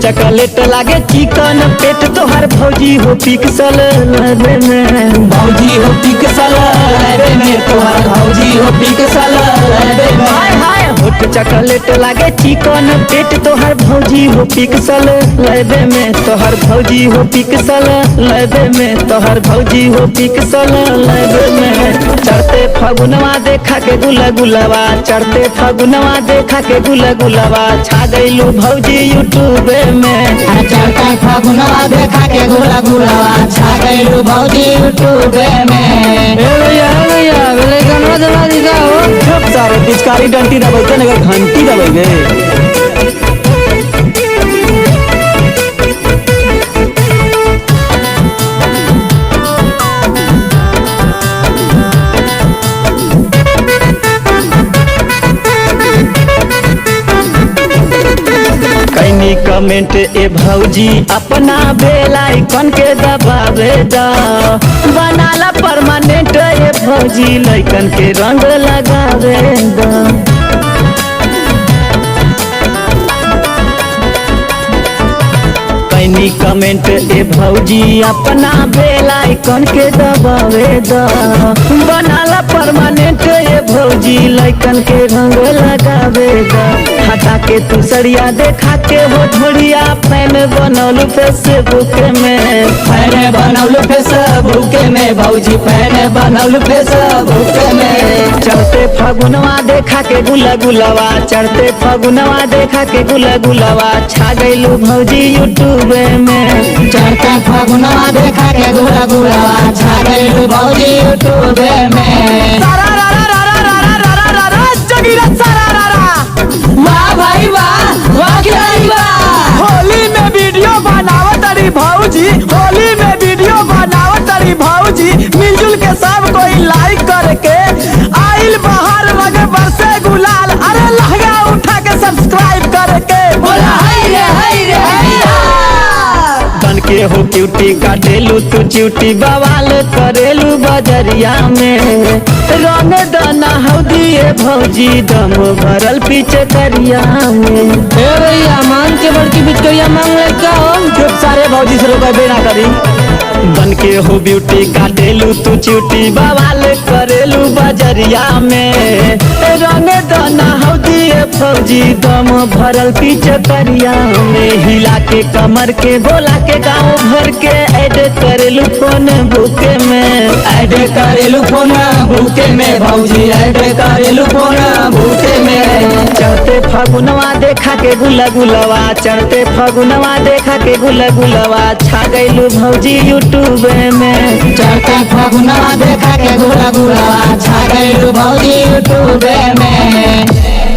Chocolate लागे चिकन पेट तोहर भौजी हो पिक्सल लहरे में भौजी हो पिक्सल लहरे में तोहर भौजी हो पिक्सल लहरे में। हाय हाय होट चॉकलेट लागे चिकन पेट तोहर भौजी हो पिक्सल लहरे में तोहर भौजी हो पिक्सल लहरे में तोहर भौजी हो पिक्सल लहरे में। चढ़ते फगुनवा देखा के गुला गुलावा चढ़ते फगुनवा देखा के गुला गुलावा छा गइलू भौजी यूट्यूब में। चढ़ते फगुनवा देखा के गुला गुलावा छा गइलू भौजी यूट्यूब में। गाना दबा दीदा हो खूब सारे पिचकारी डंटी दबाइते नगर घंटी दबाइबे। कैनी कमेंट ए भौजी अपना बेल आइकन के दबावे दा बनाला परमानेंट ए भौजी लइकन के रंग लगावे दा। कैनी कमेंट ए भौजी अपना बेल आइकन के दबावे दा बनाला परमानेंट ए भौजी लइकन के रंग लगावे दा। हटा के तू सड़िया देखा के हो ढोड़िया फैन बनौलू फेसबुक में फैन बनौलू फेसबुक में भौजी फैन बनौलू फेसबुक में। चढ़ते फगुनवा देखा के गुला गुलावा चढ़ते फगुनवा देखा के गुला गुलावा छा गइलू भौजी यूट्यूब में। चढ़ते फगुनवा देखा के गुला गुलावा छा गइलू भौजी यूट्यूब में। वाह भाई वाह वाह खिलाड़ी वाह। होली में वीडियो बनावत अरी भौजी होली में वीडियो बनावत अरी भौजी मिलजुल के सब कोई लाइक करके आइल बाहर लगे बरसे गुलाल अरे लहंगा उठा के सब्सक्राइब करके बोला हाय रे हाय रे हाय बन के हो क्यूटी काटेलू तू च्यूटी बवाल करेलू बजरिया में रंग दाना हौदिए भौजी दम भरल पीछे करिया में। भैया मान के बड़की बिचकरिया मांग ले क्या हो खूब सारे भौजी से रुपए बेना करी बन के हो ब्यूटी काटेलू तू च्यूटी बवाल करेलू बजरिया में रंग दाना हौदिए भौजी दम भरल पीछे करिया में। हिला के कमर के बोला के गाँव भर के ऐड करेलू फोन बुके में ऐड करेलू फोन बुके में भौजी ऐड करेलू फोन बुके में। चढ़ते फगुनवा देखा के गुला गुलावा चढ़ते फगुनवा देखा के गुला गुलावा छा गइलू भौजी यूट्यूब में। चढ़ते फगुनवा देखा के गुला गुलावा छा गइलू भौजी यूट्यूब में।